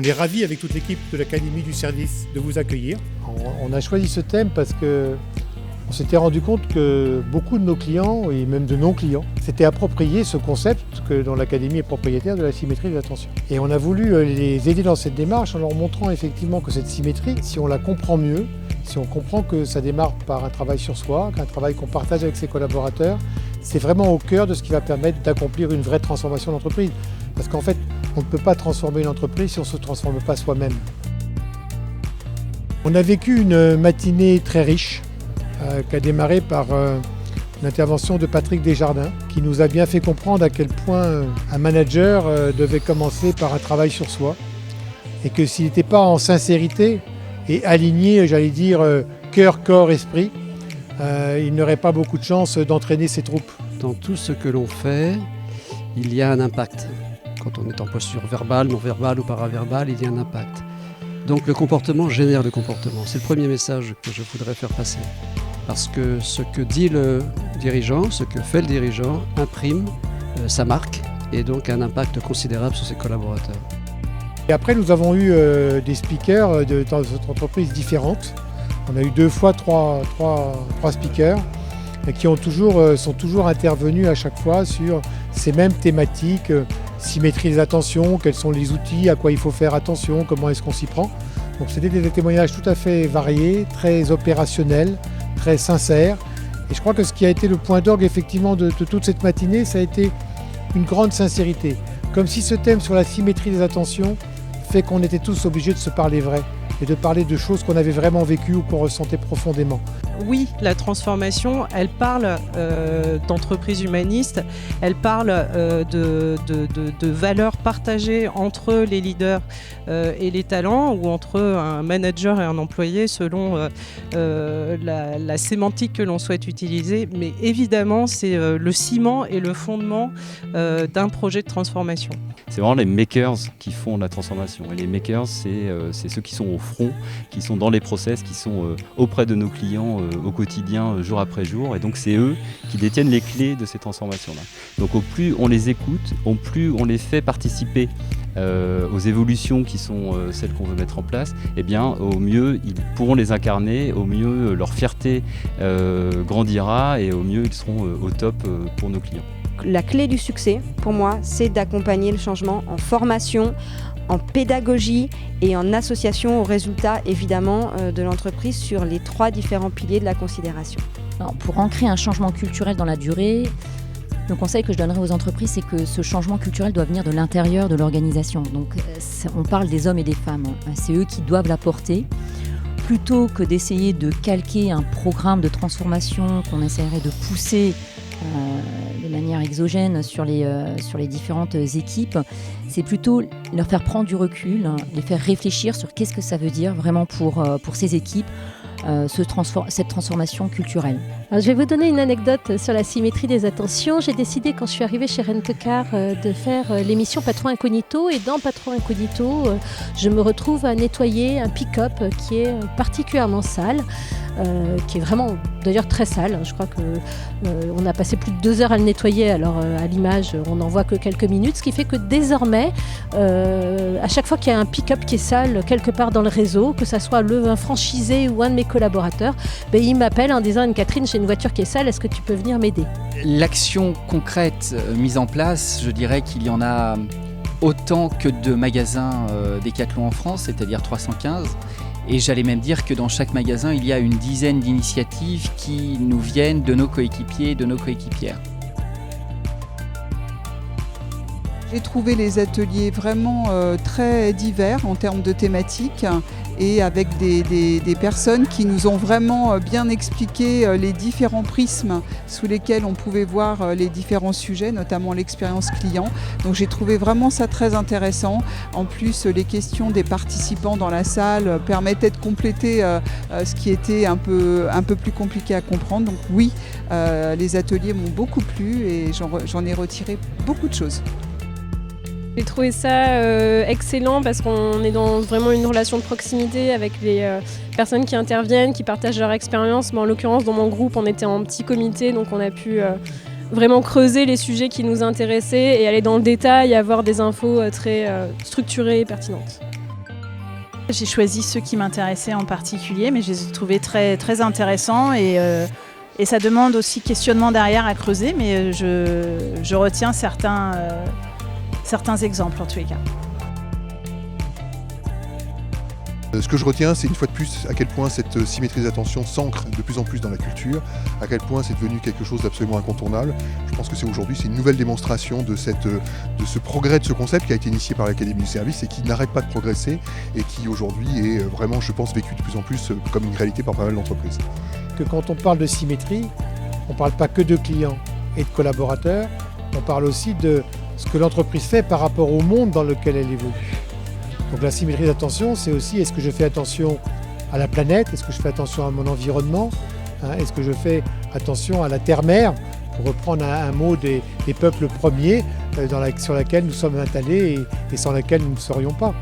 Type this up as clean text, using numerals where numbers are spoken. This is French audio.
est ravi avec toute l'équipe de l'Académie du service de vous accueillir. On a choisi ce thème parce que on s'était rendu compte que beaucoup de nos clients, et même de non-clients, s'étaient approprié ce concept que dont l'Académie est propriétaire de la symétrie des attentions. Et on a voulu les aider dans cette démarche en leur montrant effectivement que cette symétrie, si on la comprend mieux, si on comprend que ça démarre par un travail sur soi, qu'un travail qu'on partage avec ses collaborateurs, c'est vraiment au cœur de ce qui va permettre d'accomplir une vraie transformation d'entreprise. Parce qu'en fait, on ne peut pas transformer une entreprise si on ne se transforme pas soi-même. On a vécu une matinée très riche, qui a démarré par l'intervention de Patrick Desjardins, qui nous a bien fait comprendre à quel point un manager devait commencer par un travail sur soi, et que s'il n'était pas en sincérité et aligné, j'allais dire, cœur, corps, esprit, il n'aurait pas beaucoup de chance d'entraîner ses troupes. Dans tout ce que l'on fait, il y a un impact. Quand on est en posture verbale, non verbale ou paraverbale, il y a un impact. Donc le comportement génère le comportement. C'est le premier message que je voudrais faire passer. Parce que ce que dit le dirigeant, ce que fait le dirigeant, imprime sa marque et donc un impact considérable sur ses collaborateurs. Et après, nous avons eu des speakers dans notre entreprise différentes. On a eu 2 fois 3 speakers qui sont toujours intervenus à chaque fois sur ces mêmes thématiques, symétrie des attentions, quels sont les outils, à quoi il faut faire attention, comment est-ce qu'on s'y prend. Donc c'était des témoignages tout à fait variés, très opérationnels, très sincères. Et je crois que ce qui a été le point d'orgue effectivement de toute cette matinée, ça a été une grande sincérité. Comme si ce thème sur la symétrie des attentions fait qu'on était tous obligés de se parler vrai et de parler de choses qu'on avait vraiment vécues ou qu'on ressentait profondément. Oui, la transformation, elle parle d'entreprise humaniste, elle parle de valeurs partagées entre les leaders et les talents, ou entre un manager et un employé selon la sémantique que l'on souhaite utiliser. Mais évidemment, c'est le ciment et le fondement d'un projet de transformation. C'est vraiment les makers qui font la transformation. Et les makers, c'est ceux qui sont au front, qui sont dans les process, qui sont auprès de nos clients au quotidien, jour après jour. Et donc c'est eux qui détiennent les clés de ces transformations-là. Donc au plus on les écoute, au plus on les fait participer aux évolutions qui sont celles qu'on veut mettre en place, eh bien au mieux ils pourront les incarner, au mieux leur fierté grandira et au mieux ils seront au top pour nos clients. La clé du succès, pour moi, c'est d'accompagner le changement en formation, en pédagogie et en association aux résultats, évidemment, de l'entreprise sur les 3 différents piliers de la considération. Alors, pour ancrer un changement culturel dans la durée, le conseil que je donnerais aux entreprises, c'est que ce changement culturel doit venir de l'intérieur de l'organisation. Donc, on parle des hommes et des femmes. C'est eux qui doivent l'apporter. Plutôt que d'essayer de calquer un programme de transformation qu'on essaierait de pousser de manière exogène sur les différentes équipes, c'est plutôt leur faire prendre du recul, les faire réfléchir sur qu'est-ce que ça veut dire vraiment pour ces équipes, cette transformation culturelle. Alors, je vais vous donner une anecdote sur la symétrie des attentions. J'ai décidé quand je suis arrivée chez Rent-A-Car de faire l'émission Patron Incognito, et dans Patron Incognito, je me retrouve à nettoyer un pick-up qui est particulièrement sale, qui est vraiment d'ailleurs très sale. Je crois qu'on a passé plus de 2 heures à le nettoyer, alors à l'image on n'en voit que quelques minutes, ce qui fait que désormais à chaque fois qu'il y a un pick-up qui est sale quelque part dans le réseau, que ça soit un franchisé ou un de mes collaborateurs, il m'appelle en disant: Anne-Catherine, j'ai une voiture qui est sale, est-ce que tu peux venir m'aider? L'action concrète mise en place, je dirais qu'il y en a autant que de magasins Decathlon en France, c'est-à-dire 315. Et j'allais même dire que dans chaque magasin, il y a une dizaine d'initiatives qui nous viennent de nos coéquipiers et de nos coéquipières. J'ai trouvé les ateliers vraiment très divers en termes de thématiques, et avec des personnes qui nous ont vraiment bien expliqué les différents prismes sous lesquels on pouvait voir les différents sujets, notamment l'expérience client. Donc j'ai trouvé vraiment ça très intéressant. En plus, les questions des participants dans la salle permettaient de compléter ce qui était un peu plus compliqué à comprendre. Donc oui, les ateliers m'ont beaucoup plu et j'en ai retiré beaucoup de choses. J'ai trouvé ça excellent parce qu'on est dans vraiment une relation de proximité avec les personnes qui interviennent, qui partagent leur expérience. Mais en l'occurrence, dans mon groupe, on était en petit comité, donc on a pu vraiment creuser les sujets qui nous intéressaient et aller dans le détail, avoir des infos très structurées et pertinentes. J'ai choisi ceux qui m'intéressaient en particulier, mais je les ai trouvés très, très intéressants et ça demande aussi questionnement derrière à creuser, mais je retiens certains exemples en tous les cas. Ce que je retiens, c'est une fois de plus à quel point cette symétrie des attentions s'ancre de plus en plus dans la culture, à quel point c'est devenu quelque chose d'absolument incontournable. Je pense que c'est une nouvelle démonstration de ce progrès de ce concept qui a été initié par l'Académie du service et qui n'arrête pas de progresser et qui aujourd'hui est vraiment, je pense, vécu de plus en plus comme une réalité par pas mal d'entreprises. Que quand on parle de symétrie, on ne parle pas que de clients et de collaborateurs, on parle aussi de ce que l'entreprise fait par rapport au monde dans lequel elle évolue. Donc la symétrie d'attention, c'est aussi est-ce que je fais attention à la planète, est-ce que je fais attention à mon environnement, est-ce que je fais attention à la terre-mère, pour reprendre un mot des peuples premiers sur laquelle nous sommes installés et sans laquelle nous ne serions pas.